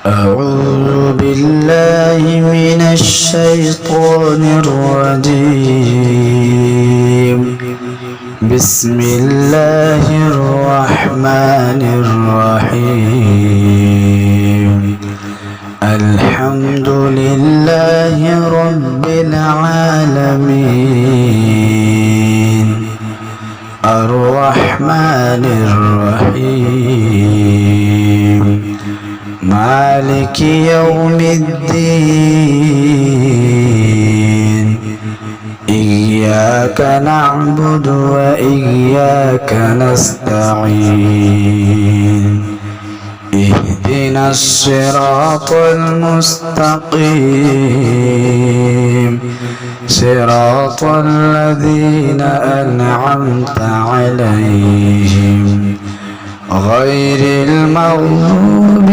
أعوذ بالله من الشيطان الرجيم. بسم الله الرحمن الرحيم. الحمد لله رب العالمين الرحمن الرحيم مالك يوم الدين. إياك نعبد وإياك نستعين. اهدنا الصراط المستقيم صراط الذين أنعمت عليهم غير المغضوب